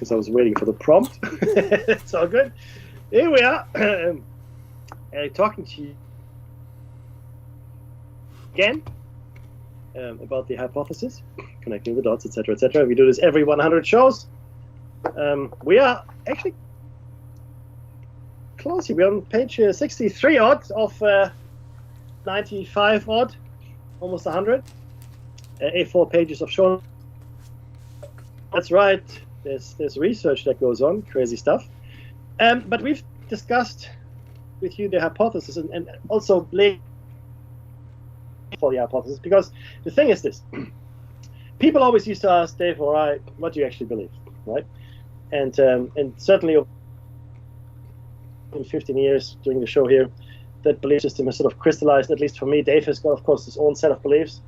because I was waiting for the prompt. It's all good. Here we are, talking to you again about the hypothesis, connecting the dots, etc., etc. We do this every 100 shows. We are actually close here. We're on page 63 odd of 95 odd, almost 100. A4 pages of show. That's right. There's research that goes on, crazy stuff. But we've discussed with you the hypothesis and also for the hypothesis, because the thing is this: people always used to ask Dave, all right, what do you actually believe, right? And certainly in 15 years doing the show here, that belief system has sort of crystallized. At least for me, Dave has got, of course, his own set of beliefs,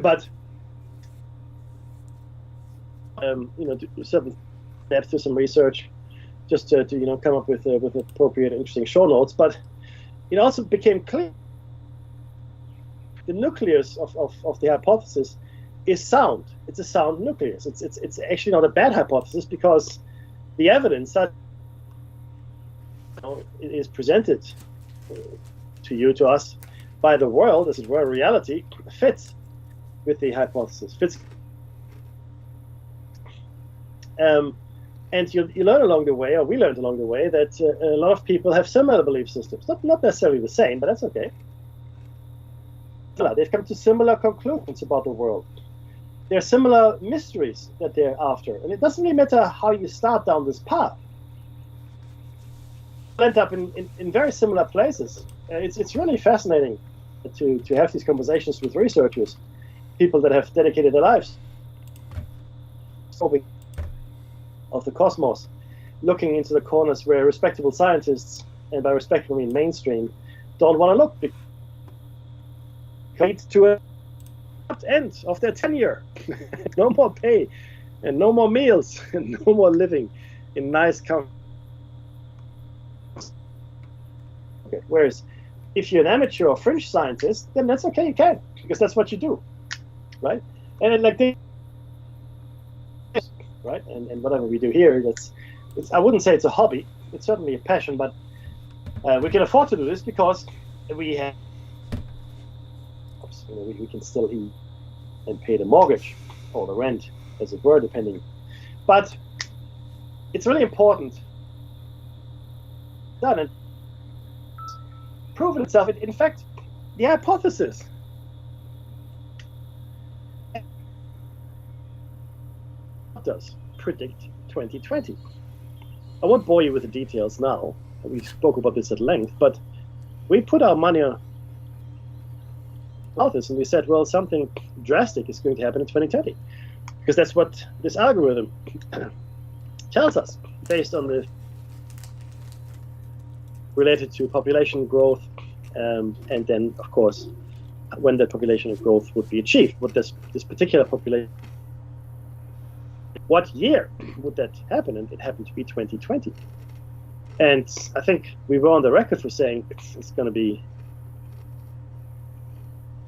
but to certain depth to some research, just to come up with appropriate, interesting show notes. But it also became clear the nucleus of the hypothesis is sound. It's a sound nucleus. It's actually not a bad hypothesis, because the evidence that it is presented to us by the world, as it were, reality, fits with the hypothesis. Fits. And you learn along the way, or we learned along the way, that a lot of people have similar belief systems. Not necessarily the same, but that's okay. They've come to similar conclusions about the world. There are similar mysteries that they're after. And it doesn't really matter how you start down this path. You'll end up in very similar places. It's really fascinating to have these conversations with researchers, people that have dedicated their lives of the cosmos, looking into the corners where respectable scientists, and by respectable I mean mainstream, don't want to look. Lead to an end of their tenure. No more pay, and no more meals, and no more living in nice comfort. Okay. Whereas if you're an amateur or fringe scientist, then that's okay, you can, because that's what you do, right? And like they, right? And whatever we do here, it's I wouldn't say it's a hobby. It's certainly a passion, but we can afford to do this because we have, we can still eat and pay the mortgage or the rent, as it were, depending. But it's really important. Done and proven itself. In fact, the hypothesis does predict 2020. I won't bore you with the details now. We spoke about this at length, but we put our money on this, and we said, well, something drastic is going to happen in 2020, because that's what this algorithm tells us, based on the related to population growth, and then, of course, when the population growth would be achieved, what this particular population, what year would that happen? And it happened to be 2020. And I think we were on the record for saying it's going to be,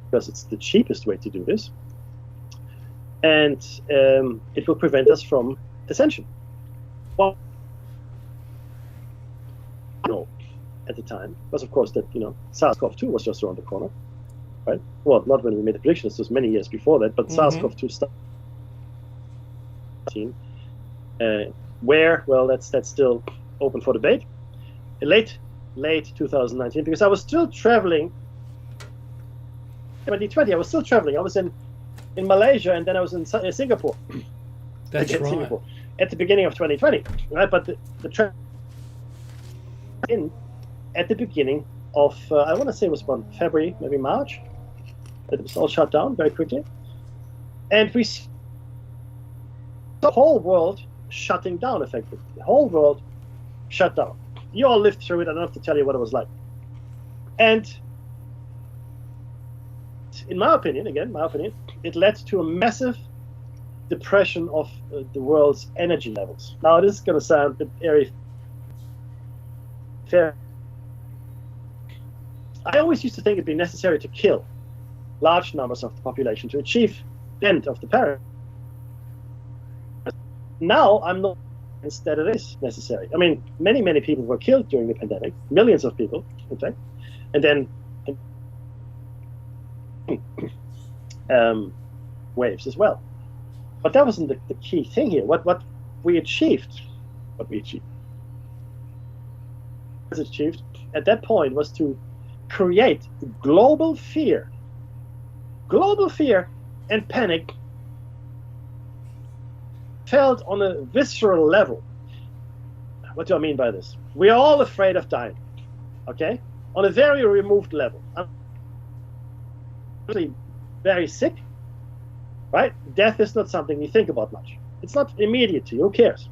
because it's the cheapest way to do this, and it will prevent us from ascension. Well, no, at the time, because of course that SARS-CoV-2 was just around the corner, right? Well, not when we made the predictions; it was many years before that. But SARS-CoV-2 started. Where? Well, that's still open for debate. Late 2019, because I was still traveling. 2020, I was still traveling. I was in Malaysia, and then I was in Singapore. That's right. Singapore, at the beginning of 2020, right? But the trip in at the beginning of I want to say it was about February, maybe March. It was all shut down very quickly, and we saw the whole world shutting down effectively. The whole world shut down. You all lived through it. I don't have to tell you what it was like. And in my opinion, it led to a massive depression of the world's energy levels. Now, this is going to sound a bit very fair. I always used to think it'd be necessary to kill large numbers of the population to achieve the end of the paradigm. Now I'm not convinced that it is necessary. I mean, many people were killed during the pandemic, millions of people, in fact, and then waves as well. But that wasn't the key thing here. What we achieved at that point was to create global fear and panic felt on a visceral level. What do I mean by this? We're all afraid of dying, okay? On a very removed level. I'm actually very sick, right? Death is not something we think about much. It's not immediate to you. Who cares?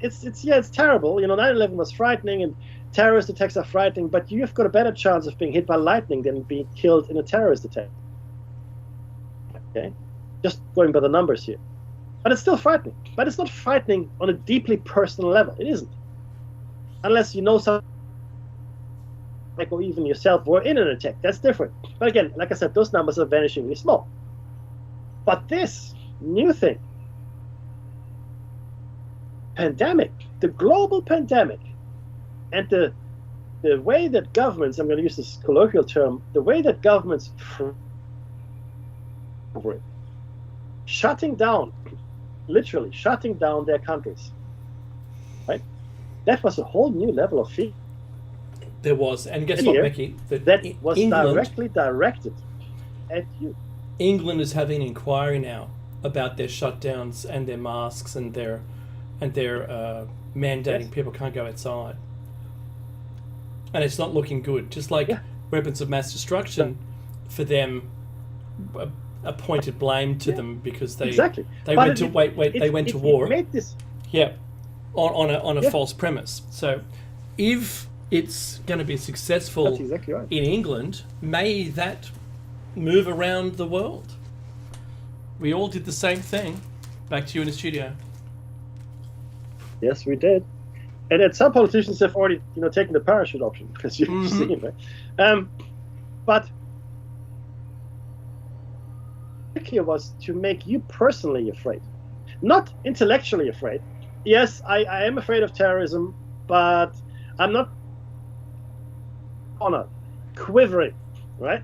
It's terrible. 9/11 was frightening, and terrorist attacks are frightening, but you've got a better chance of being hit by lightning than being killed in a terrorist attack. Okay, just going by the numbers here. But it's still frightening. But it's not frightening on a deeply personal level. It isn't. Unless you know something, or even yourself were in an attack. That's different. But again, like I said, those numbers are vanishingly small. But this new thing, pandemic, the global pandemic, and the way that governments, I'm going to use this colloquial term, the way that governments literally shutting down their countries, right? That was a whole new level of fear. There was, and guess what, Becky? That was directly directed at you. England is having an inquiry now about their shutdowns and their masks and their mandating people can't go outside, and it's not looking good. Just like weapons of mass destruction, for them, appointed blame to them because they went to war. Made this. Yeah, on a false premise. So, if it's going to be successful That's exactly right. in England, may that move around the world. We all did the same thing. Back to you in the studio. Yes, we did. And some politicians have already, taken the parachute option, because you've seen it, right? But here was to make you personally afraid, not intellectually afraid. Yes, I am afraid of terrorism, but I'm not on a quivering, right?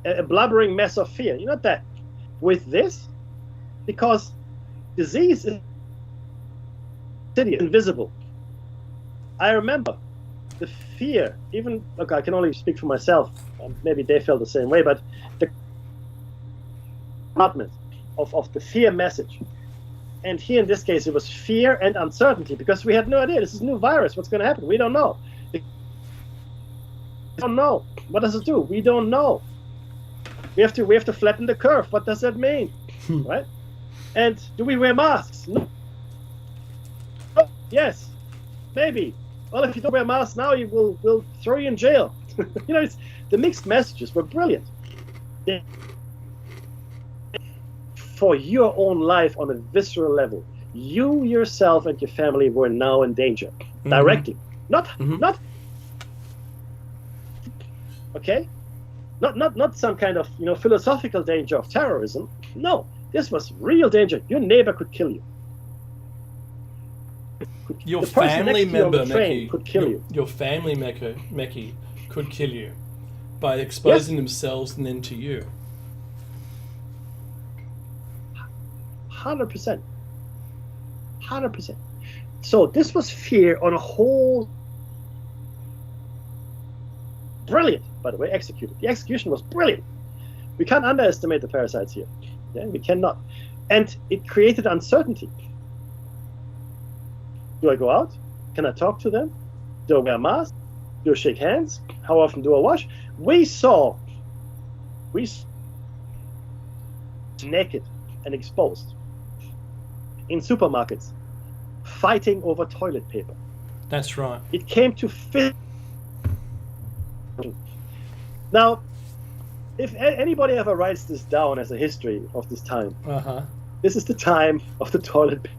A blubbering mess of fear. You're not that. With this, because disease is invisible. I remember the fear, even, look, I can only speak for myself, maybe they felt the same way, but the department of the fear message. And here in this case, it was fear and uncertainty, because we had no idea. This is a new virus. What's going to happen? We don't know. We don't know. What does it do? We don't know. We have to flatten the curve. What does that mean? Right? And do we wear masks? No. Oh, yes, maybe. Well, if you don't wear masks now, we'll throw you in jail. The mixed messages were brilliant. For your own life on a visceral level, you yourself and your family were now in danger, directly. Not okay, not some kind of philosophical danger of terrorism. No, this was real danger. Your neighbor could kill you. Your family member, Meki, could kill you. Your family Meki could kill you by exposing themselves and then to you. 100%. So this was fear on a whole. Brilliant, by the way, executed. The execution was brilliant. We can't underestimate the parasites here. Yeah, we cannot. And it created uncertainty. Do I go out? Can I talk to them? Do I wear a mask? Do I shake hands? How often do I wash? We saw naked and exposed in supermarkets fighting over toilet paper. That's right. It came to now, if anybody ever writes this down as a history of this time, this is the time of the toilet paper.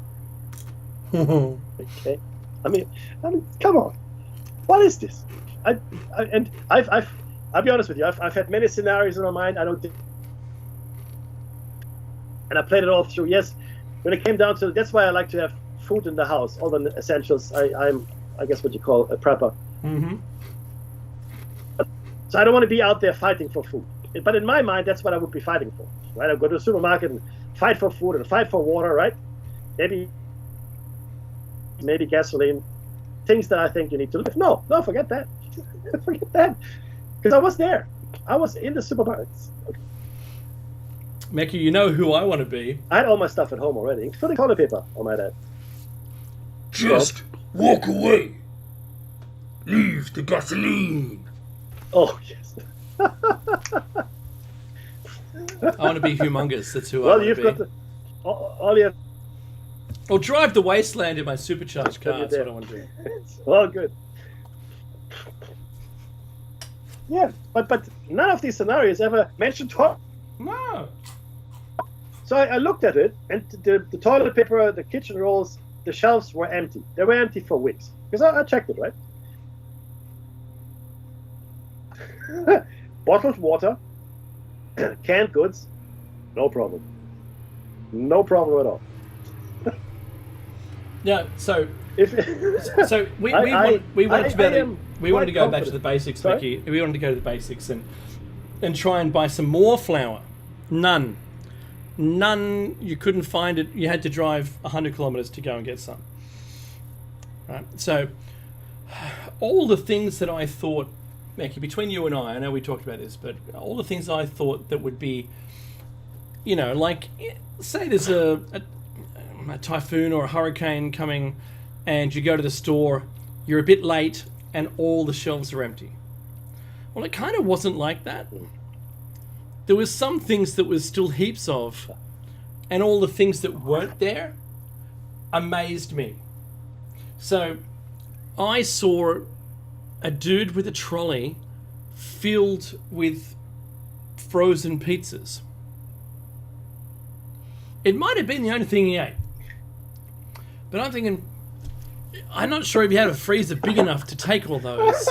Okay, I mean, come on, what is this? I'll be honest with you. I've had many scenarios in my mind. I don't think And I played it all through. Yes, when it came down to, that's why I like to have food in the house, all the essentials. I'm, I guess, what you call a prepper. Mm-hmm. So I don't want to be out there fighting for food. But in my mind, that's what I would be fighting for, right? I'll go to the supermarket and fight for food and fight for water, right? Maybe gasoline, things that I think you need to live. No, forget that. Forget that. Because I was there. I was in the supermarkets. Mecky, you know who I want to be. I had all my stuff at home already, including toilet paper, I might add. Just walk away. Leave the gasoline. Oh, yes. I want to be humongous. That's who I Well, want you've to got be. all you have. Or drive the wasteland in my supercharged car. That's what I want to do. Well, good. Yeah, but none of these scenarios ever mentioned toilet. No. So I looked at it, and the toilet paper, the kitchen rolls, the shelves were empty. They were empty for weeks. Because I checked it, right? Bottled water, canned goods, no problem. No problem at all. Yeah, so If we wanted to be able to, we wanted to go quite back to the confident. basics, Sorry? Mickey. We wanted to go to the basics and try and buy some more flour. None. You couldn't find it. You had to drive 100 kilometers to go and get some. Right. So all the things that I thought, Mickey, between you and I know we talked about this, but all the things I thought that would be, like, say there's a typhoon or a hurricane coming and you go to the store, you're a bit late and all the shelves are empty. Well, it kind of wasn't like that. There was some things that was still heaps of, and all the things that weren't there amazed me. So I saw a dude with a trolley filled with frozen pizzas. It might have been the only thing he ate. But I'm thinking, I'm not sure if he had a freezer big enough to take all those.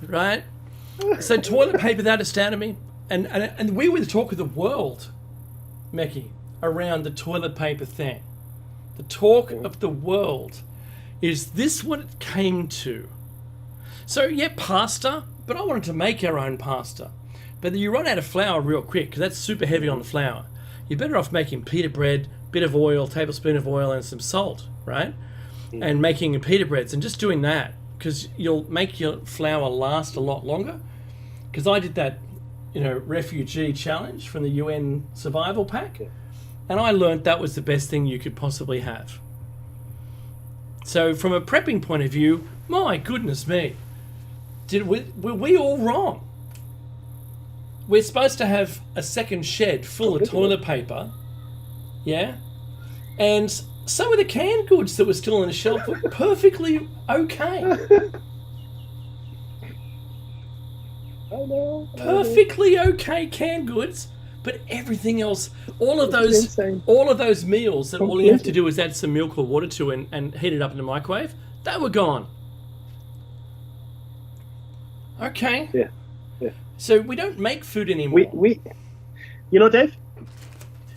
Right? So toilet paper, that astounded me. And we were the talk of the world, Mecky, around the toilet paper thing. The talk of the world. Is this what it came to? So, yeah, pasta, but I wanted to make our own pasta. But you run out of flour real quick, because that's super heavy on the flour. You're better off making pita bread, bit of oil, tablespoon of oil, and some salt, right? And making pita breads, and just doing that, because you'll make your flour last a lot longer. Because I did that, refugee challenge from the UN survival pack, and I learned that was the best thing you could possibly have. So from a prepping point of view, my goodness me, were we all wrong? We're supposed to have a second shed full of toilet paper, yeah? And some of the canned goods that were still on the shelf were perfectly okay. I know. Perfectly okay canned goods, but everything else, all of those meals that all you have to do is add some milk or water to and heat it up in the microwave, they were gone. Okay. Yeah. So we don't make food anymore. We Dave,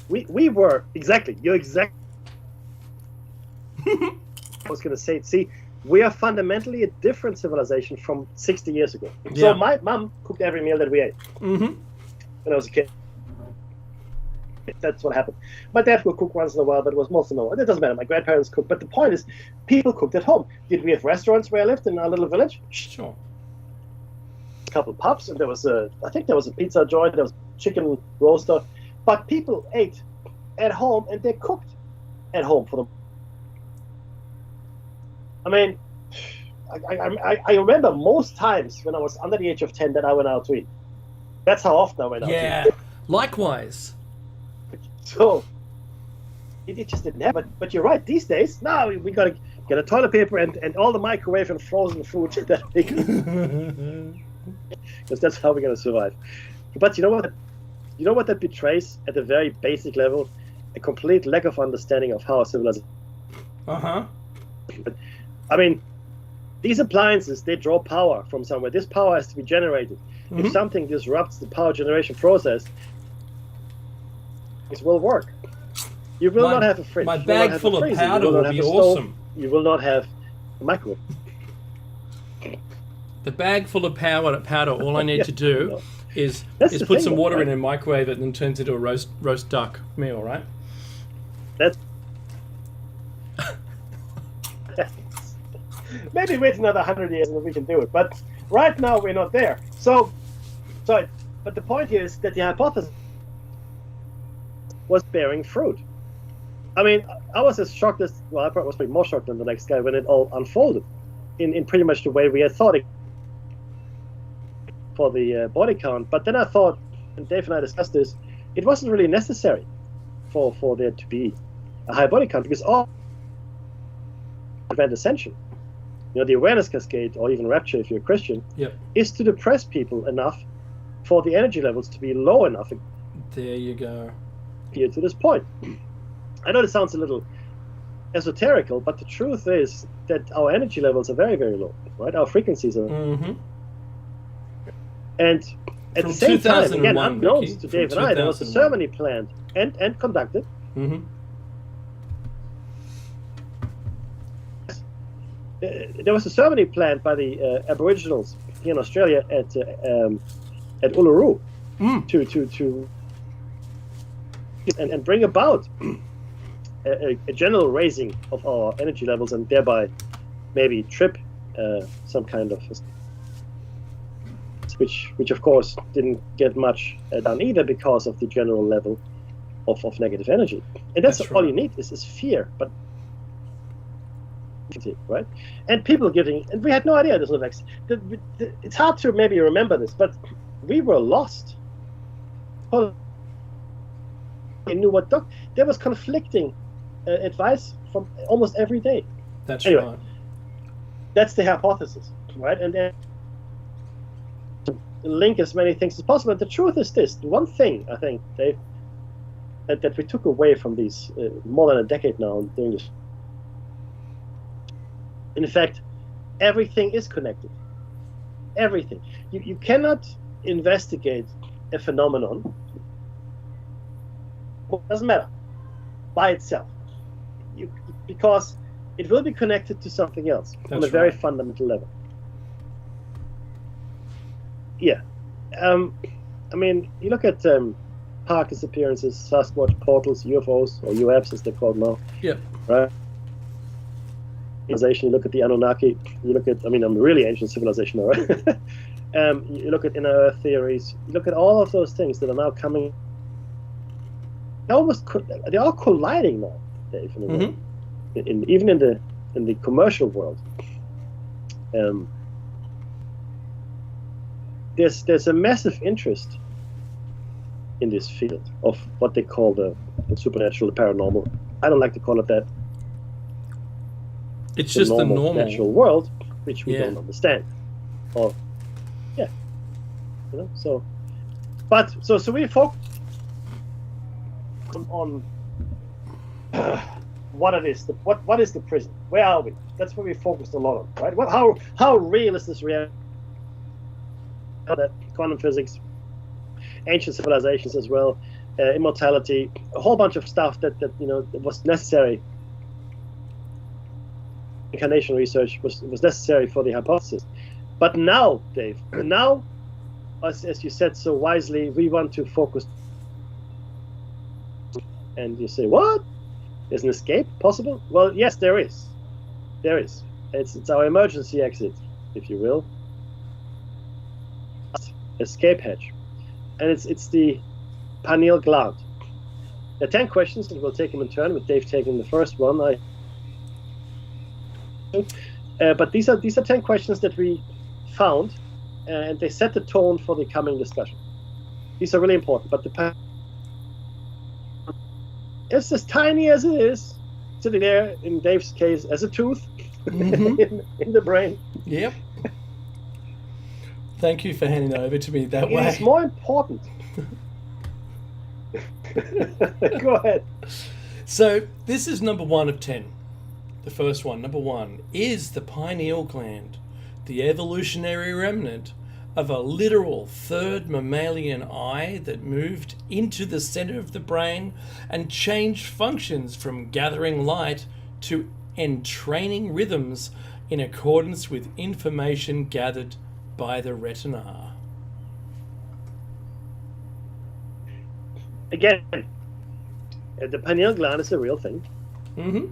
we were exactly. You're exactly. I was going to say, see, we are fundamentally a different civilization from 60 years ago. Yeah. So my mom cooked every meal that we ate when I was a kid. That's what happened. My dad would cook once in a while, but it was most of the time. It doesn't matter. My grandparents cooked. But the point is, people cooked at home. Did we have restaurants where I lived in our little village? Sure. A couple of pubs, and I think there was a pizza joint, there was a chicken roaster. But people ate at home, and they cooked at home for them. I mean, I remember most times when I was under the age of 10 that I went out to eat. That's how often I went out to eat. Likewise. So it just didn't happen. But you're right. These days, now we got to get a toilet paper and all the microwave and frozen food that we can, because that's how we're going to survive. But you know what? You know what that betrays at a very basic level? A complete lack of understanding of how a civilization. I mean, these appliances, they draw power from somewhere. This power has to be generated. If something disrupts the power generation process, It will work. You will not have a fridge. My bag full of powder will be awesome. You will not have a microwave. The bag full of powder. All I need to do is put some water in and microwave it, and then turns into a roast duck meal, right? That's maybe wait another 100 years and we can do it. But right now we're not there. But the point here is that the hypothesis was bearing fruit. I mean, I was as shocked as, well, I probably was pretty more shocked than the next guy when it all unfolded in pretty much the way we had thought it for the body count. But then I thought, and Dave and I discussed this, it wasn't really necessary for there to be a high body count, because all event ascension, the awareness cascade, or even rapture if you're a Christian, is to depress people enough for the energy levels to be low enough. There you go. Here to this point. I know this sounds a little esoterical, but the truth is that our energy levels are very, very low, right? Our frequencies are. Mm-hmm. And at the same time, again, unknowns to Dave and I, there was a ceremony planned and conducted. Mm-hmm. There was a ceremony planned by the Aboriginals here in Australia at Uluru to bring about a general raising of our energy levels, and thereby maybe trip some kind of, which of course didn't get much done either because of the general level of negative energy. And that's all right. You need is fear, but right? And people giving, and we had no idea this was vaccine. It's hard to maybe remember this, but we were lost. We knew what there was conflicting advice from almost every day. That's anyway, right. That's the hypothesis, right? And then link as many things as possible. But the truth is this: the one thing I think, Dave, that we took away from these more than a decade now doing this. In fact, everything is connected. Everything. You cannot investigate a phenomenon. It doesn't matter by itself, because it will be connected to something else on a very fundamental level. Yeah, I mean, you look at Parker's appearances, Sasquatch portals, UFOs, or UFs as they're called now. Yeah. Right. You look at the Anunnaki. You look at, I mean, I'm really ancient civilization, all right? You look at inner Earth theories. You look at all of those things that are now coming. They're all colliding now, Dave. In a way. Even in the commercial world, there's a massive interest in this field of what they call the supernatural, the paranormal. I don't like to call it that. It's just the normal natural world, which we don't understand. Or so we focus on what it is. What is the prison? Where are we? That's what we focused a lot on, right? How real is this reality? That quantum physics, ancient civilizations as well, immortality, a whole bunch of stuff that was necessary. Incarnation research was necessary for the hypothesis. But now, Dave, as you said so wisely, we want to focus. And you say, what? Is an escape possible? Well, yes, there is. There is. It's our emergency exit, if you will. Escape hatch. And it's the pineal gland. There are 10 questions, and we'll take them in turn, with Dave taking the first one. But these are 10 questions that we found, and they set the tone for the coming discussion. These are really important. But it's as tiny as it is, sitting there, in Dave's case, as a tooth in the brain. Yep. Thank you for handing that over to me that way. It's more important. Go ahead. So this is number 1 of 10. The first one, number 1, is the pineal gland the evolutionary remnant of a literal third mammalian eye that moved into the center of the brain and changed functions from gathering light to entraining rhythms in accordance with information gathered by the retina. Again, the pineal gland is a real thing. Mm-hmm.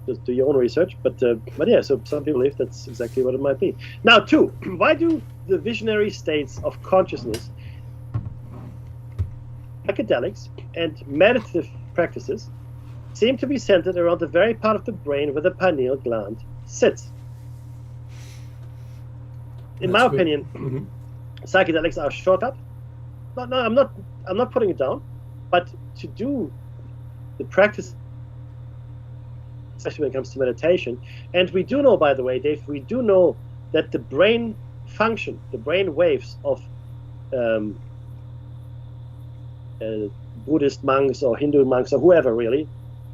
Just do your own research, but yeah, so some people believe that's exactly what it might be. Now, 2, why do the visionary states of consciousness, psychedelics, and meditative practices seem to be centered around the very part of the brain where the pineal gland sits? In my opinion, psychedelics are a shortcut. No, I'm not putting it down, but to do the practice, especially when it comes to meditation, and we do know, by the way, Dave, we do know that the brain function, the brain waves of Buddhist monks or Hindu monks or whoever really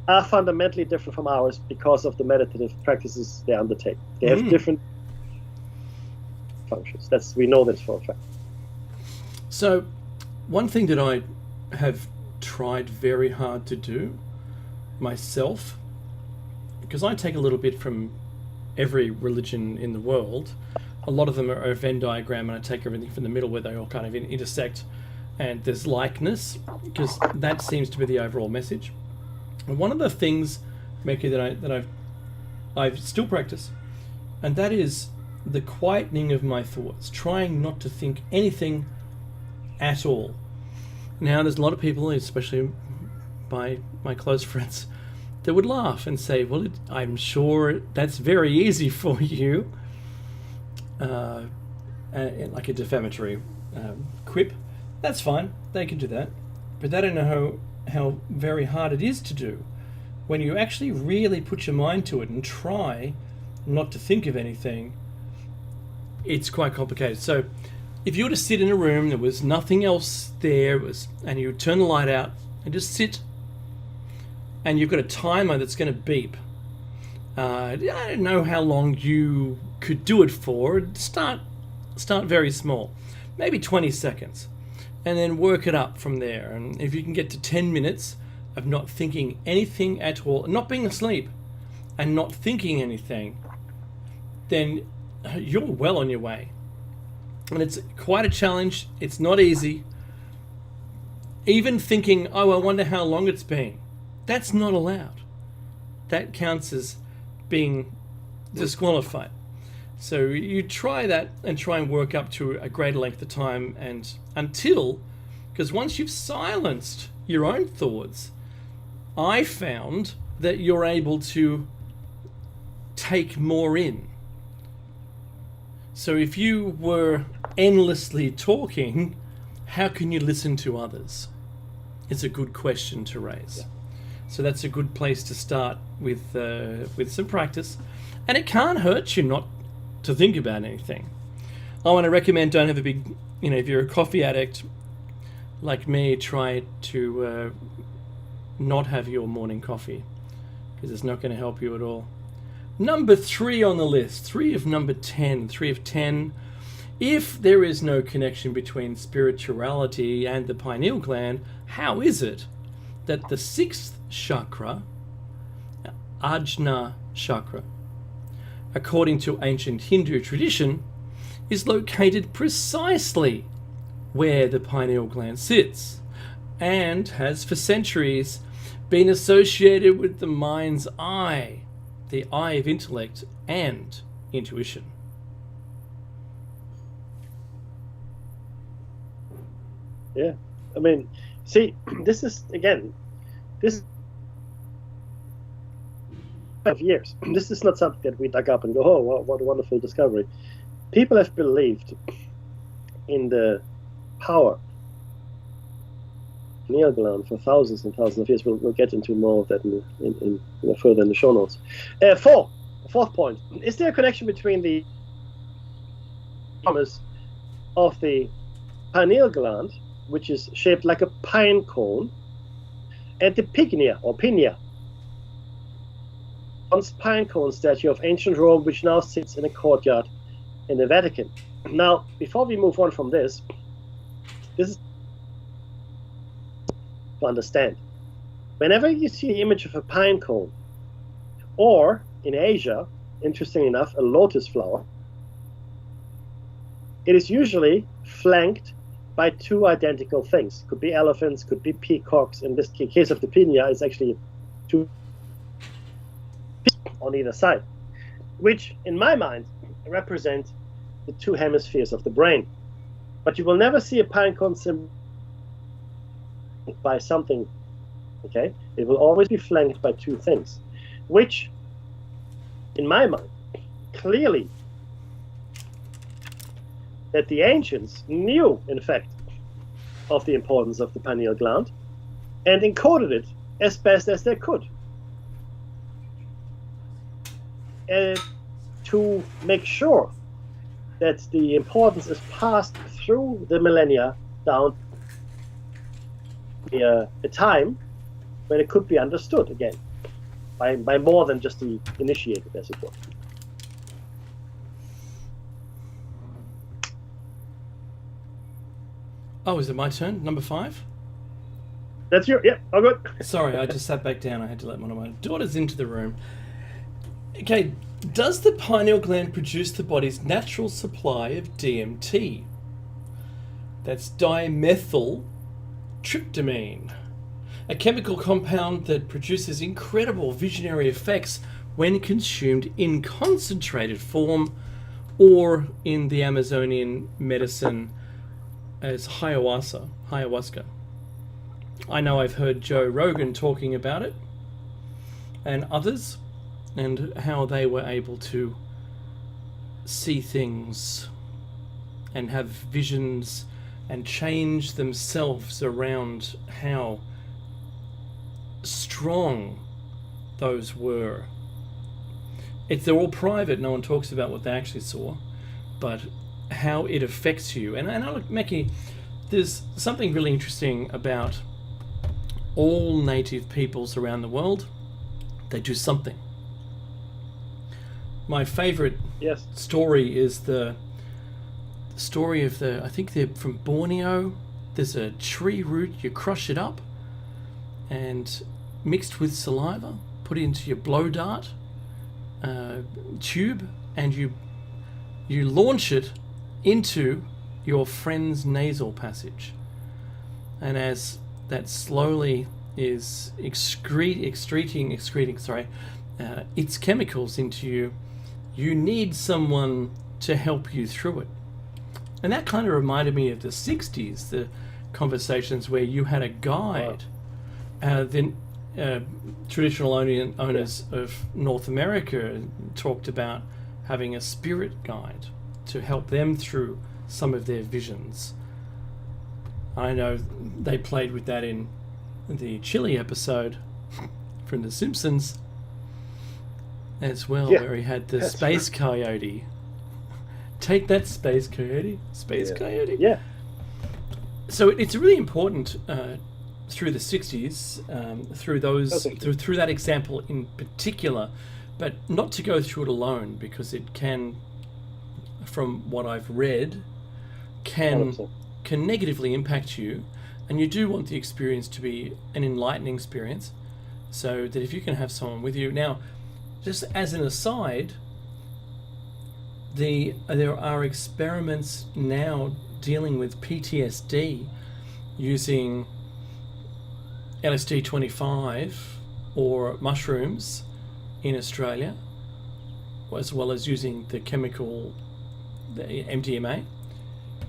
are fundamentally different from ours because of the meditative practices they undertake. They have different functions. We know this for a fact. So, one thing that I have tried very hard to do myself, because I take a little bit from every religion in the world. A lot of them are a Venn diagram, and I take everything from the middle where they all kind of intersect, and there's likeness, because that seems to be the overall message. And one of the things, Meki, that I still practice, and that is the quietening of my thoughts, trying not to think anything at all. Now, there's a lot of people, especially my close friends, that would laugh and say, well, I'm sure that's very easy for you, like a defamatory quip. That's fine, they can do that, but they don't know how very hard it is to do when you actually really put your mind to it and try not to think of anything. It's quite complicated. So if you were to sit in a room, there was nothing else there, and you turn the light out and just sit, and you've got a timer that's going to beep. I don't know how long you could do it for. Start very small, maybe 20 seconds, and then work it up from there. And if you can get to 10 minutes of not thinking anything at all, not being asleep, and not thinking anything, then you're well on your way. And it's quite a challenge. It's not easy. Even thinking, oh, I wonder how long it's been, that's not allowed. That counts as being disqualified. So you try that and try and work up to a greater length of time, and because once you've silenced your own thoughts, I found that you're able to take more in. So if you were endlessly talking, how can you listen to others? It's a good question to raise. Yeah. So that's a good place to start with some practice. And it can't hurt you not to think about anything. I want to recommend, don't have a big, if you're a coffee addict like me, try to not have your morning coffee, because it's not going to help you at all. Number 3 on the list, 3 of number 10, 3 of 10. If there is no connection between spirituality and the pineal gland, how is it that the 6th chakra, Ajna chakra, according to ancient Hindu tradition, is located precisely where the pineal gland sits, and has for centuries been associated with the mind's eye, the eye of intellect and intuition? Yeah, I mean, see, this is, again, this of years. This is not something that we dug up and go, oh, what a wonderful discovery. People have believed in the power pineal gland for thousands and thousands of years. We'll get into more of that in further in the show notes. Fourth point: is there a connection between the promise of the pineal gland, which is shaped like a pine cone, and the pignia or pinia, once pine cone statue of ancient Rome, which now sits in a courtyard in the Vatican. Now, before we move on from this is to understand. Whenever you see the image of a pine cone, or in Asia, interestingly enough, a lotus flower, it is usually flanked by two identical things. Could be elephants, could be peacocks. In this case of the piña, it's actually two on either side, which in my mind represent the two hemispheres of the brain. But you will never see a pine cone symbol by something, okay? It will always be flanked by two things, which in my mind clearly that the ancients knew, in fact, of the importance of the pineal gland and encoded it as best as they could. And to make sure that the importance is passed through the millennia down a time when it could be understood again by more than just the initiated, as it were. Oh, is it my turn? Number 5? That's your, yeah, all good. Sorry, I just sat back down. I had to let one of my daughters into the room. Okay, does the pineal gland produce the body's natural supply of DMT? That's dimethyltryptamine, a chemical compound that produces incredible visionary effects when consumed in concentrated form or in the Amazonian medicine as ayahuasca. I know I've heard Joe Rogan talking about it and others, and how they were able to see things and have visions and change themselves around how strong those were. They're all private, no one talks about what they actually saw, but how it affects you. And look, Mackie, there's something really interesting about all native peoples around the world. They do something. My favorite story is the story of I think they're from Borneo. There's a tree root, you crush it up and mixed with saliva, put it into your blow dart tube, and you launch it into your friend's nasal passage. And as that slowly is excreting its chemicals into you, you need someone to help you through it. And that kind of reminded me of the 60s, the conversations where you had a guide. Then traditional owners of North America talked about having a spirit guide to help them through some of their visions. I know they played with that in the Chili episode from The Simpsons as well, where he had the space coyote. Take that, space coyote. Coyote. Yeah. So it's really important through the 60s, through that example in particular, but not to go through it alone, because it can, from what I've read, can negatively impact you, and you do want the experience to be an enlightening experience, so that if you can have someone with you. Now, just as an aside, there are experiments now dealing with PTSD using LSD 25 or mushrooms in Australia, as well as using the chemical, the MDMA,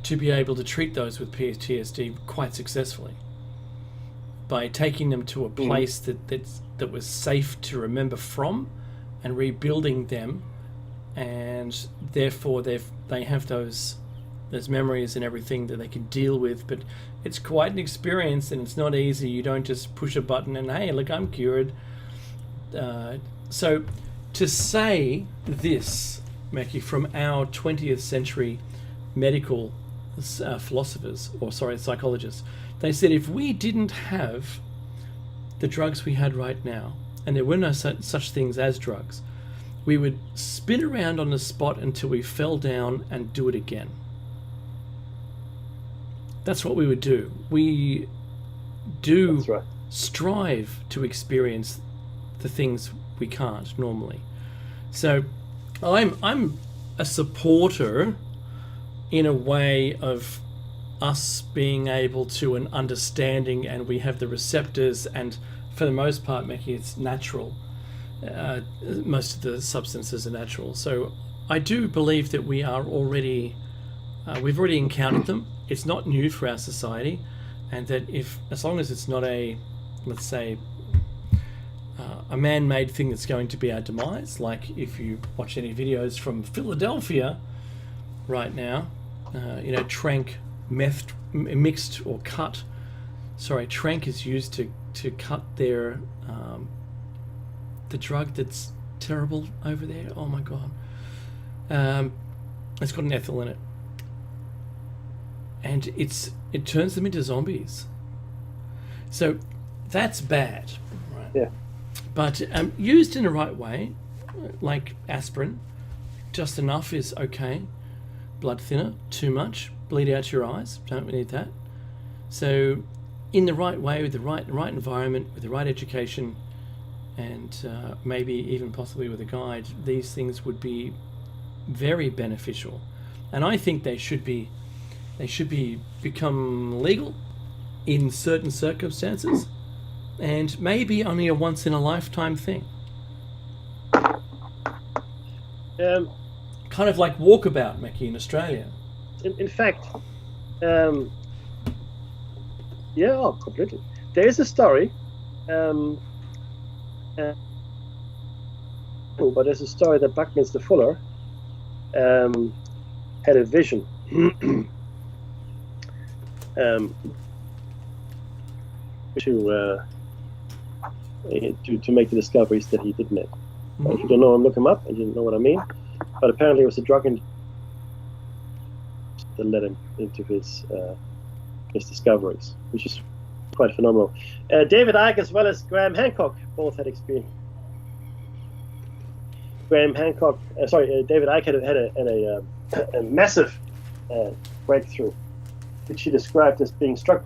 to be able to treat those with PTSD quite successfully by taking them to a place that was safe to remember from and rebuilding them, and therefore they have those memories and everything that they can deal with. But it's quite an experience, and it's not easy. You don't just push a button and, hey, look, I'm cured. So to say this, Mackie, from our 20th century medical psychologists, they said if we didn't have the drugs we had right now, and there were no such things as drugs, we would spin around on the spot until we fell down and do it again. That's what we would do. We do That's right. strive to experience the things we can't normally. So I'm a supporter in a way of us being able to an understanding, and we have the receptors, and for the most part, making it's natural. Most of the substances are natural. So I do believe that we are already, we've already encountered them. It's not new for our society, and that as long as it's not a, let's say, a man-made thing that's going to be our demise, like if you watch any videos from Philadelphia right now, trank mixed or cut. Sorry, trank is used to cut their the drug that's terrible over there. Oh my god, it's got an ethyl in it, and it turns them into zombies. So that's bad, right? Yeah. But used in the right way, like aspirin, just enough is okay. Blood thinner, too much, bleed out your eyes. Don't need that. So, in the right way, with the right environment, with the right education, and maybe even possibly with a guide, these things would be very beneficial. And I think they should become legal in certain circumstances, and maybe only a once in a lifetime thing. Kind of like Walkabout, Mackie, in Australia. In fact, completely. There is a story, but there's a story that Buckminster Fuller had a vision to make the discoveries that he did make. Mm-hmm. If you don't know him, look him up, and you know what I mean. But apparently, it was a drug that led him into his discoveries, which is quite phenomenal. David Icke as well as Graham Hancock both had experience. David Icke had a massive breakthrough, which he described as being struck.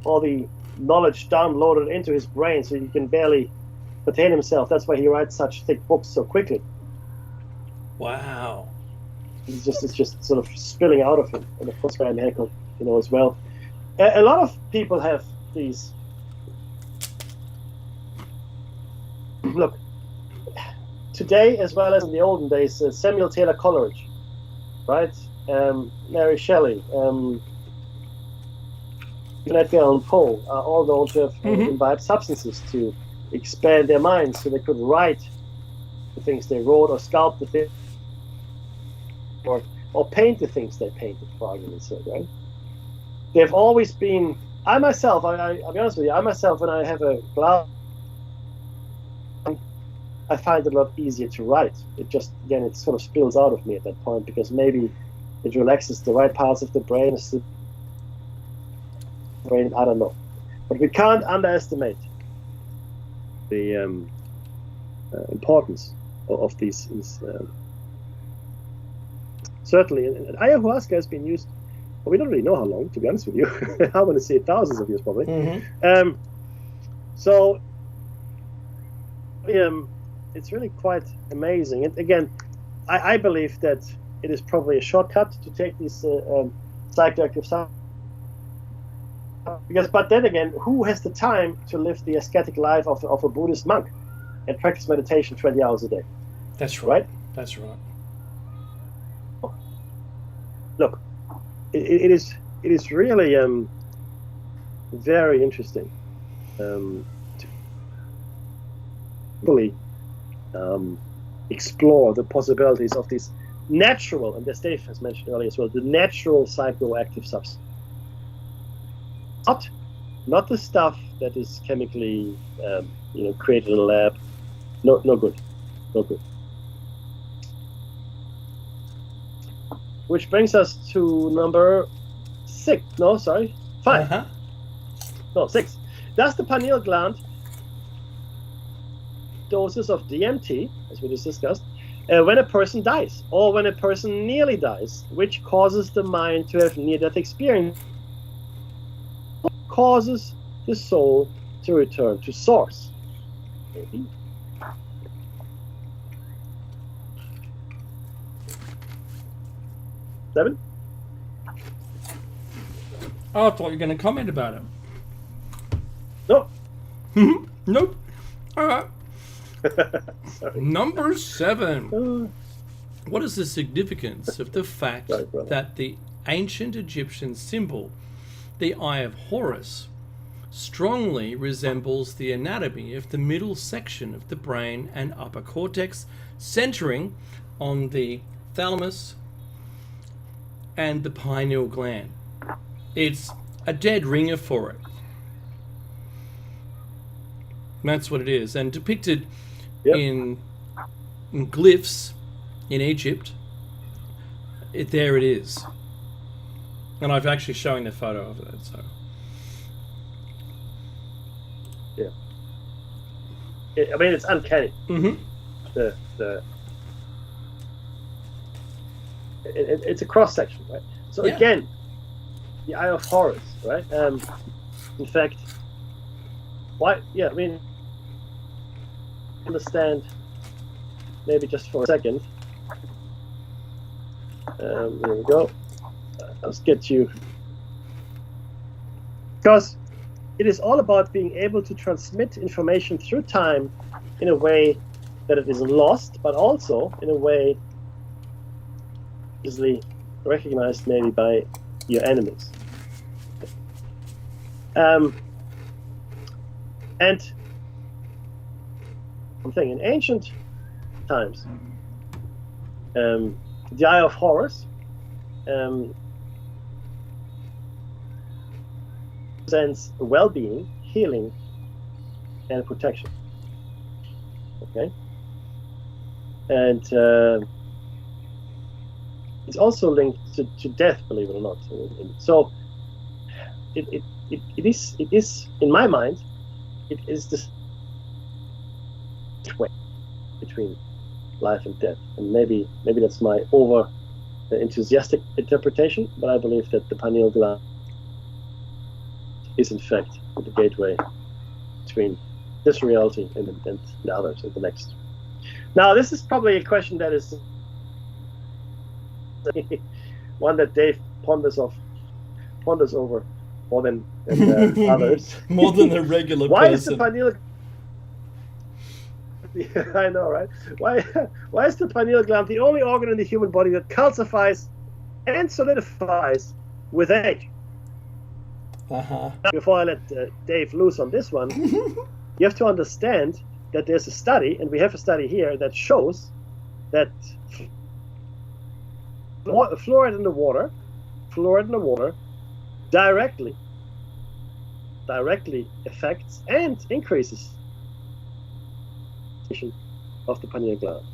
All the knowledge downloaded into his brain, so he can barely contain himself. That's why he writes such thick books so quickly. Wow. It's just sort of spilling out of him. And of course, Graham Hancock, as well. A lot of people have these. Look, today as well as in the olden days, Samuel Taylor Coleridge, right? Mary Shelley, Edgar Allan Poe are all known to have imbibed substances to expand their minds, so they could write the things they wrote, or sculpt the things, or paint the things they painted, for argument's sake, right? They've always been. I'll be honest with you. I myself, when I have a glass, I find it a lot easier to write. It sort of spills out of me at that point, because maybe it relaxes the right parts of the brain. I don't know, but we can't underestimate the importance of these. Certainly, and ayahuasca has been used. Well, we don't really know how long, to be honest with you. I want to say thousands of years, probably. Mm-hmm. It's really quite amazing. And again, I believe that it is probably a shortcut to take these psychoactive substances. But then again, who has the time to live the ascetic life of a Buddhist monk and practice meditation 20 hours a day? That's right. That's right. Look, it is really very interesting to really explore the possibilities of these natural, and as Dave has mentioned earlier as well, the natural psychoactive substances. Not the stuff that is chemically created in a lab. No good. Which brings us to number 6. No, sorry, 5. No, 6. Does the pineal gland doses of DMT, as we just discussed, when a person dies, or when a person nearly dies, which causes the mind to have near-death experience, causes the soul to return to source. Maybe. Seven? Oh, I thought you were going to comment about it. No. Nope. All right. Sorry. Number 7. What is the significance of the fact that the ancient Egyptian symbol, the Eye of Horus, strongly resembles the anatomy of the middle section of the brain and upper cortex, centering on the thalamus and the pineal gland? It's a dead ringer for it. That's what it is. And depicted in glyphs in Egypt, there it is. And I've actually shown the photo of it. So I mean, it's uncanny. It's a cross section, right? So again, the Eye of Horus, right? In fact, why? Yeah, I mean, understand. Maybe just for a second. Here we go. Let's get you, because it is all about being able to transmit information through time in a way that it isn't lost, but also in a way easily recognized maybe by your enemies. And something in ancient times, the Eye of Horus represents well-being, healing, and protection. Okay, and it's also linked to death, believe it or not. So it is in my mind, it is this way between life and death, and maybe that's my over enthusiastic interpretation, but I believe that the pineal gland is in fact the gateway between this reality and the others, and the next. Now, this is probably a question that is one that Dave ponders over more than others. More than a regular Why person. Is the pineal? I know, right? Why is the pineal gland the only organ in the human body that calcifies and solidifies with age? Before I let Dave loose on this one, you have to understand that there's a study, and we have a study here that shows that fluoride in the water directly affects and increases of the pineal gland.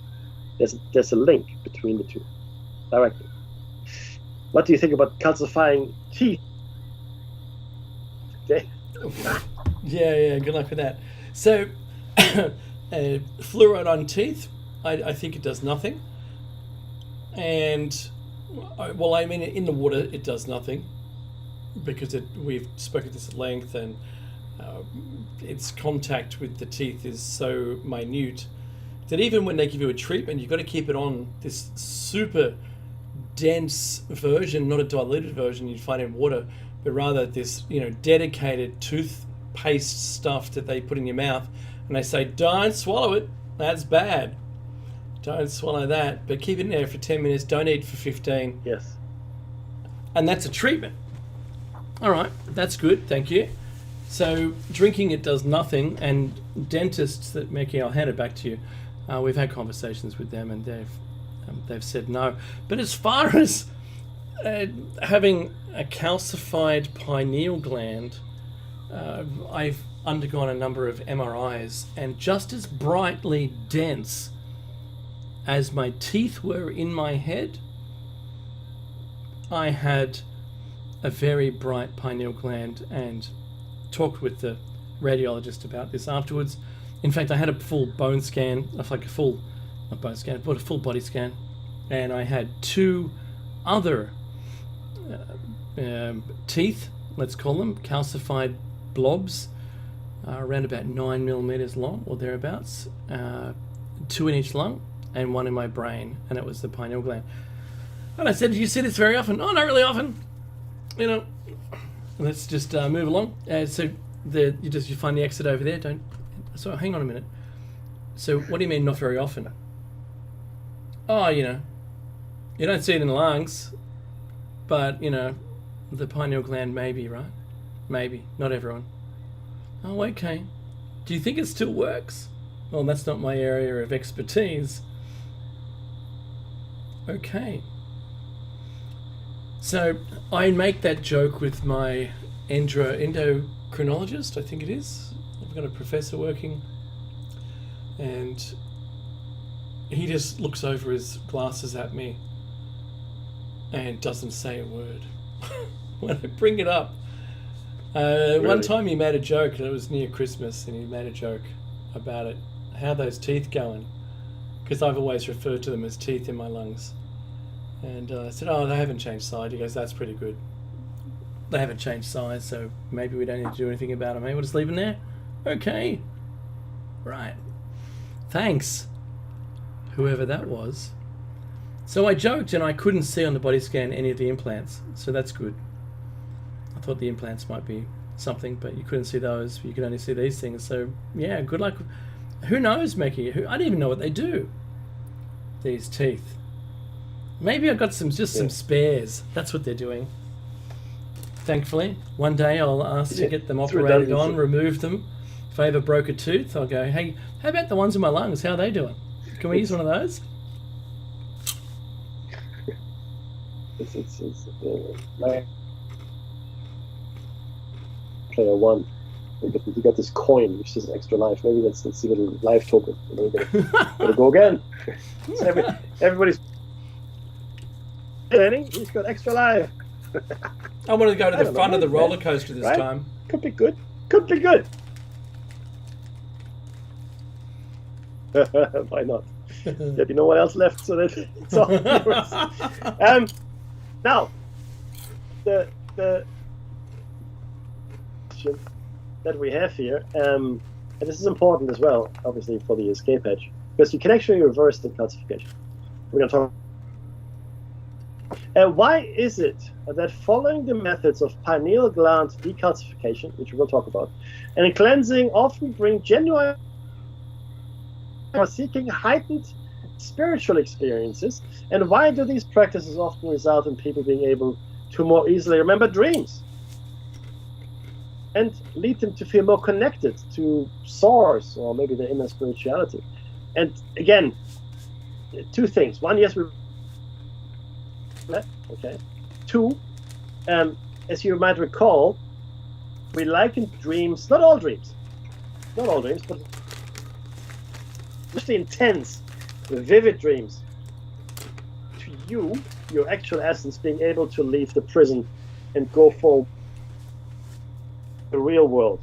There's a link between the two directly. What do you think about calcifying teeth? Yeah, good luck with that. So, fluoride on teeth, I think it does nothing. And, well, I mean, in the water, it does nothing, because we've spoken this at length, and its contact with the teeth is so minute that even when they give you a treatment, you've got to keep it on this super dense version, not a diluted version you'd find in water, but rather this, dedicated toothpaste stuff that they put in your mouth, and they say, don't swallow it, that's bad. Don't swallow that, but keep it in there for 10 minutes, don't eat for 15. Yes. And that's a treatment. All right, that's good, thank you. So drinking it does nothing, and dentists that, Mickey, I'll hand it back to you. We've had conversations with them, and they've said no. But as far as having a calcified pineal gland, I've undergone a number of MRIs, and just as brightly dense as my teeth were in my head, I had a very bright pineal gland, and talked with the radiologist about this afterwards, In fact, I had a full bone scan, like a full, not bone scan, but a full body scan, and I had 2 other teeth, let's call them, calcified blobs, around about 9 millimeters long or thereabouts, 2 in each lung and 1 in my brain, and it was the pineal gland. And I said, "Do you see this very often?" "Oh, not really often. You know, let's just move along." So you find the exit over there. So hang on a minute. So what do you mean not very often? "Oh, you know, you don't see it in the lungs, but you know, the pineal gland maybe, right? Maybe, not everyone." "Oh, okay. Do you think it still works?" "Well, that's not my area of expertise." Okay. So I make that joke with my endocrinologist, I think it is. I've got a professor working, and he just looks over his glasses at me and doesn't say a word when I bring it up. Really? One time he made a joke, and it was near Christmas, and he made a joke about it. How those teeth going? Because I've always referred to them as teeth in my lungs. And I said, "Oh, they haven't changed size." He goes, "That's pretty good. They haven't changed size, so maybe we don't need to do anything about them. Hey, we'll just leave them there." "Okay. Right. Thanks, whoever that was." So I joked, and I couldn't see on the body scan any of the implants, so that's good. I thought the implants might be something, but you couldn't see those. You could only see these things. So yeah, good luck. Who knows, Mickey? I don't even know what they do. These teeth. Maybe I've got some spares. That's what they're doing. Thankfully, one day I'll ask to get them operated on, remove them. If I ever broke a tooth, I'll go, "Hey, how about the ones in my lungs? How are they doing? Can we use one of those?" It's like player 1. You got this coin which says extra life. Maybe that's the little life token. You know, gotta go again. So everybody's he's got extra life. I wanted to go to the front of the roller coaster this time. Could be good. Could be good. Why not? There'd be no one else left, so that it's all yours. Now, the question that we have here, and this is important as well, obviously, for the escape hatch, because you can actually reverse the calcification. We're going to talk. Why is it that following the methods of pineal gland decalcification, which we will talk about, and cleansing often bring genuine or seeking heightened spiritual experiences, and why do these practices often result in people being able to more easily remember dreams and lead them to feel more connected to source or maybe their inner spirituality? And again, 2 things. 1, yes, we okay. 2, as you might recall, we likened dreams, not all dreams, but especially intense, vivid dreams, to you, your actual essence, being able to leave the prison and go for the real world,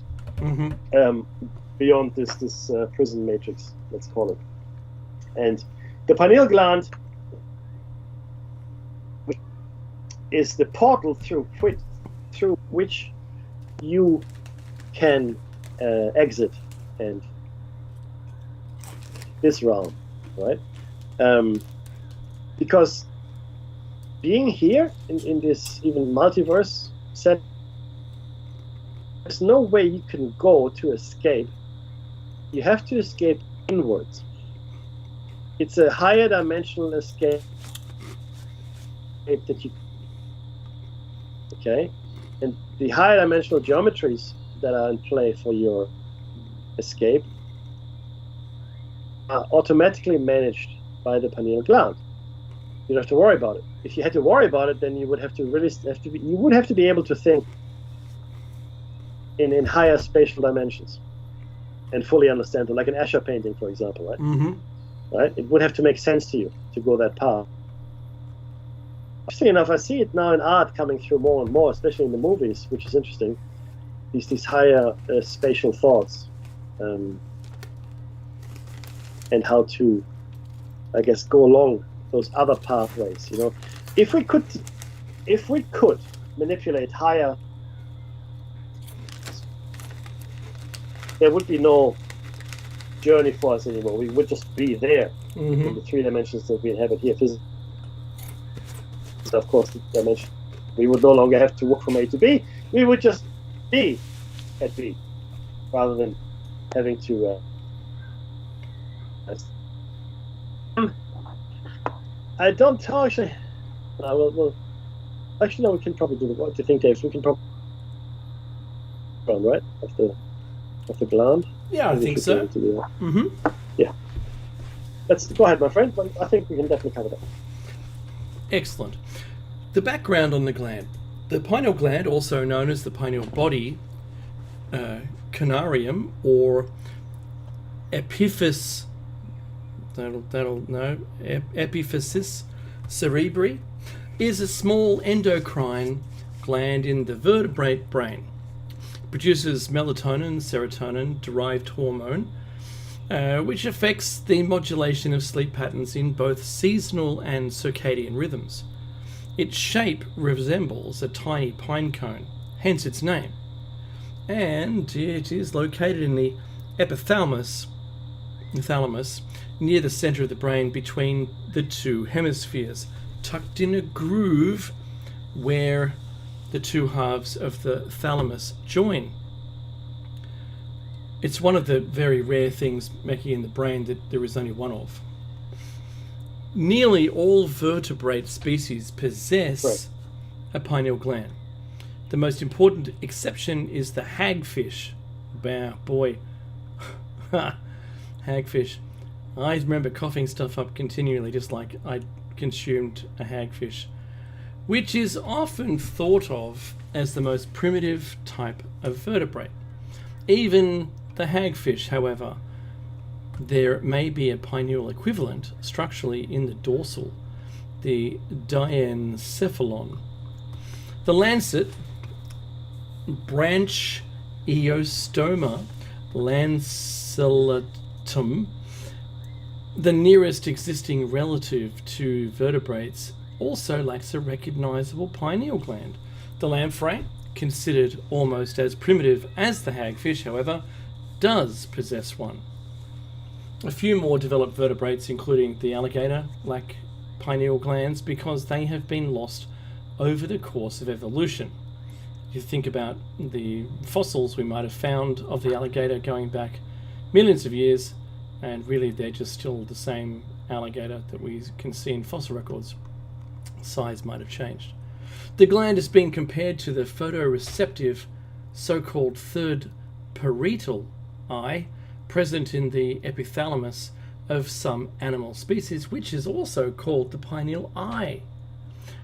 beyond this prison matrix, let's call it. And the pineal gland is the portal through which you can exit and this realm, right? Because being here in this even multiverse set, there's no way you can go to escape. You have to escape inwards. It's a higher dimensional escape that you, okay? And the higher dimensional geometries that are in play for your escape are automatically managed by the pineal gland. You don't have to worry about it. If you had to worry about it, then you would have to be able to think in higher spatial dimensions and fully understand them, like an Escher painting, for example, right? Mm-hmm. Right? It would have to make sense to you to go that path. Interesting enough, I see it now in art coming through more and more, especially in the movies, which is interesting. These higher spatial thoughts. and how to, I guess, go along those other pathways. If we could manipulate higher, there would be no journey for us anymore. We would just be there in the 3 dimensions that we inhabit here. Of course, the dimension, we would no longer have to walk from A to B. We would just be at B, rather than having to. I don't know, actually. Actually, no. We can probably do. What do you think, Dave? We can probably right of the gland. Yeah, I think so. Yeah. Let's go ahead, my friend. But I think we can definitely cover that. Excellent. The background on the gland. The pineal gland, also known as the pineal body, canarium, or epiphysis, epiphysis cerebri, is a small endocrine gland in the vertebrate brain. It produces melatonin, serotonin-derived hormone, which affects the modulation of sleep patterns in both seasonal and circadian rhythms. Its shape resembles a tiny pine cone, hence its name. And it is located in the epithalamus, near the center of the brain between the 2 hemispheres, tucked in a groove where the 2 halves of the thalamus join. It's one of the very rare things, Mackie, in the brain that there is only one of. Nearly all vertebrate species possess a pineal gland. The most important exception is the hagfish. Boy. Hagfish. I remember coughing stuff up continually, just like I consumed a hagfish, which is often thought of as the most primitive type of vertebrate. Even the hagfish, however, there may be a pineal equivalent structurally in the dorsal, the diencephalon. The lancet, branch eostoma lancellatum, the nearest existing relative to vertebrates, also lacks a recognizable pineal gland. The lamprey, considered almost as primitive as the hagfish, however, does possess one. A few more developed vertebrates, including the alligator, lack pineal glands because they have been lost over the course of evolution. You think about the fossils we might have found of the alligator going back millions of years, and really they're just still the same alligator that we can see in fossil records. Size might have changed. The gland has been compared to the photoreceptive so-called third parietal eye present in the epithalamus of some animal species, which is also called the pineal eye.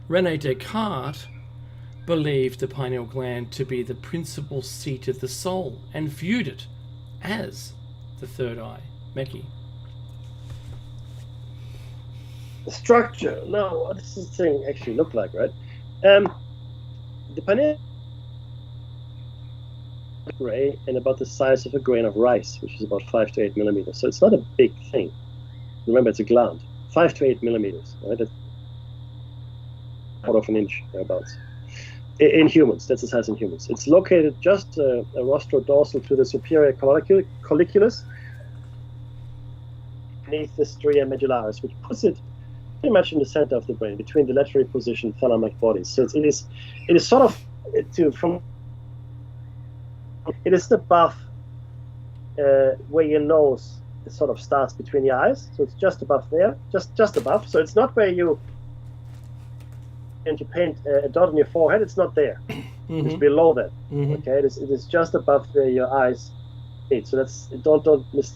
René Descartes believed the pineal gland to be the principal seat of the soul and viewed it as the third eye. Mackie. The structure. Now, what does this thing actually look like, right? The pineal gray and about the size of a grain of rice, which is about 5 to 8 millimeters. So it's not a big thing. Remember, it's a gland. 5 to 8 millimeters, right? That's quarter of an inch, thereabouts. In humans, that's the size in humans. It's located just rostrodorsal to the superior colliculus, beneath the stria medullaris, which puts it pretty much in the center of the brain, between the laterally positioned thalamic bodies. So it is sort of it is above where your nose sort of starts between your eyes. So it's just above there, just above. So it's not where you paint a dot on your forehead. It's not there. Mm-hmm. It's below that. Mm-hmm. Okay, it is just above where your eyes meet. So that's don't miss.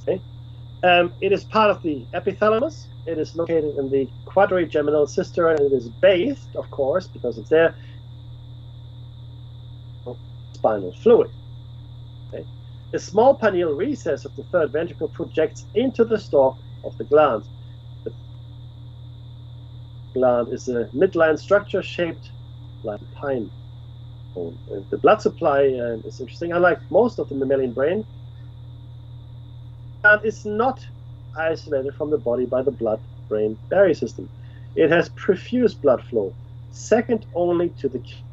Okay. It is part of the epithalamus. It is located in the quadrigeminal cisterna, and it is bathed, of course, because it's there, spinal fluid. Okay. The small pineal recess of the third ventricle projects into the stalk of the gland. The gland is a midline structure shaped like a pine cone. The blood supply is interesting. Unlike most of the mammalian brain, gland is not isolated from the body by the blood-brain barrier system. It has profuse blood flow, second only to the kidney.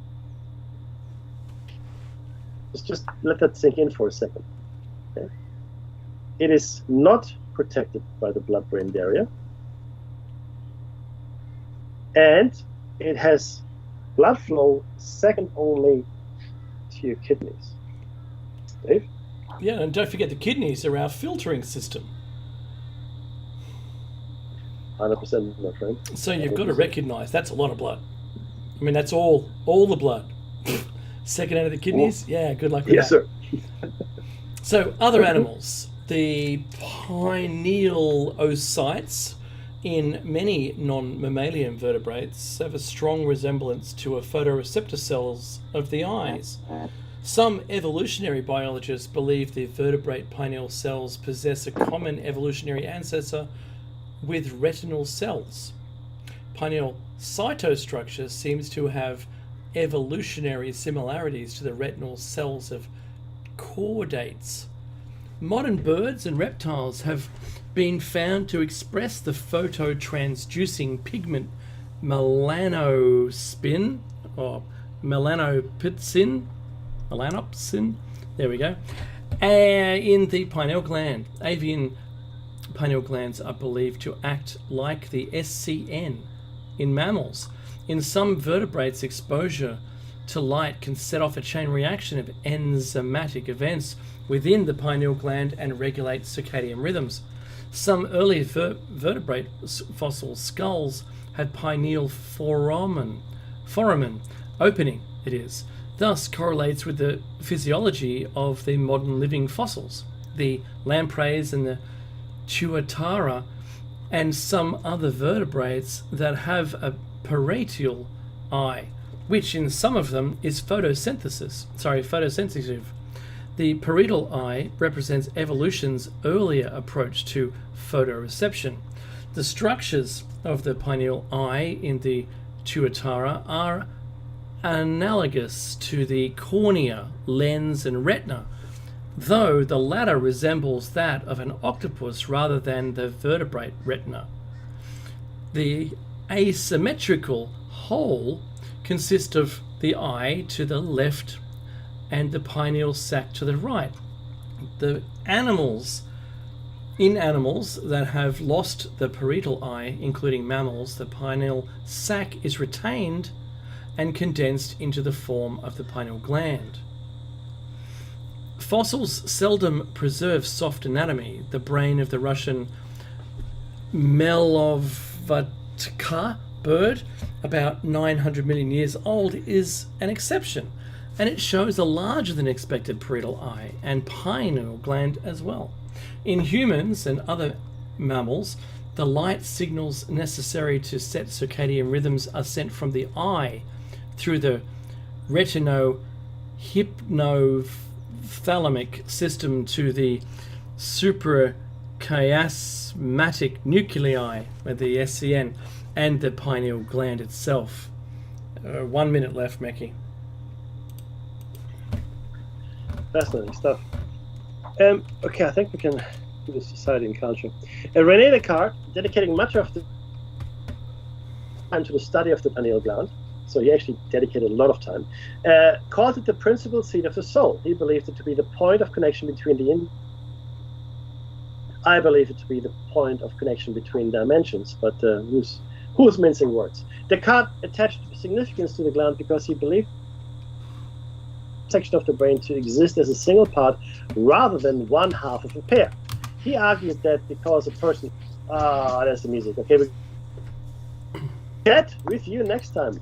Just let that sink in for a second. Okay? It is not protected by the blood-brain barrier, and it has blood flow second only to your kidneys. Dave? Yeah, and don't forget the kidneys are our filtering system. 100%, my friend. So you've got to recognise that's a lot of blood. I mean, that's all the blood. Second out of the kidneys? Yeah, good luck with yes, that. Yes, sir. So, other animals. The pineal oocytes in many non-mammalian vertebrates have a strong resemblance to a photoreceptor cells of the eyes. Some evolutionary biologists believe the vertebrate pineal cells possess a common evolutionary ancestor with retinal cells. Pineal cytostructure seems to have evolutionary similarities to the retinal cells of chordates. Modern birds and reptiles have been found to express the phototransducing pigment melanopsin, or melanopsin, there we go, in the pineal gland. Avian pineal glands are believed to act like the SCN in mammals. In some vertebrates, exposure to light can set off a chain reaction of enzymatic events within the pineal gland and regulate circadian rhythms. Some early vertebrate fossil skulls had pineal foramen opening, it is. Thus correlates with the physiology of the modern living fossils. The lampreys and the tuatara and some other vertebrates that have a parietal eye, which in some of them is photosensitive. The parietal eye represents evolution's earlier approach to photoreception. The structures of the pineal eye in the tuatara are analogous to the cornea, lens, and retina, though the latter resembles that of an octopus rather than the vertebrate retina. The asymmetrical whole consists of the eye to the left and the pineal sac to the right. In animals that have lost the parietal eye, including mammals, the pineal sac is retained and condensed into the form of the pineal gland. Fossils seldom preserve soft anatomy. The brain of the Russian Melovatka bird, about 900 million years old, is an exception, and it shows a larger than expected parietal eye and pineal gland as well. In humans and other mammals, the light signals necessary to set circadian rhythms are sent from the eye through the retinohypnothalamic system to the suprachiasmatic nuclei, the SCN, and the pineal gland itself. 1 minute left, Mekki. Fascinating stuff. Okay, I think we can do the society and culture. René Descartes, dedicating much of the time to the study of the pineal gland, so he actually dedicated a lot of time, called it the principal seat of the soul. He believed it to be the point of connection between I believe it to be the point of connection between dimensions, but who's mincing words? Descartes attached significance to the gland because he believed section of the brain to exist as a single part rather than one half of a pair. He argues that because a person... that's the music. Okay, we chat with you next time.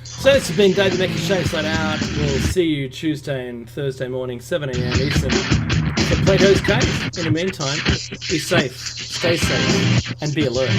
So it's been David Mekki, Shakeside out. We'll see you Tuesday and Thursday morning, 7 a.m. Eastern, for Plato's Cave. In the meantime, be safe, stay safe, and be alert.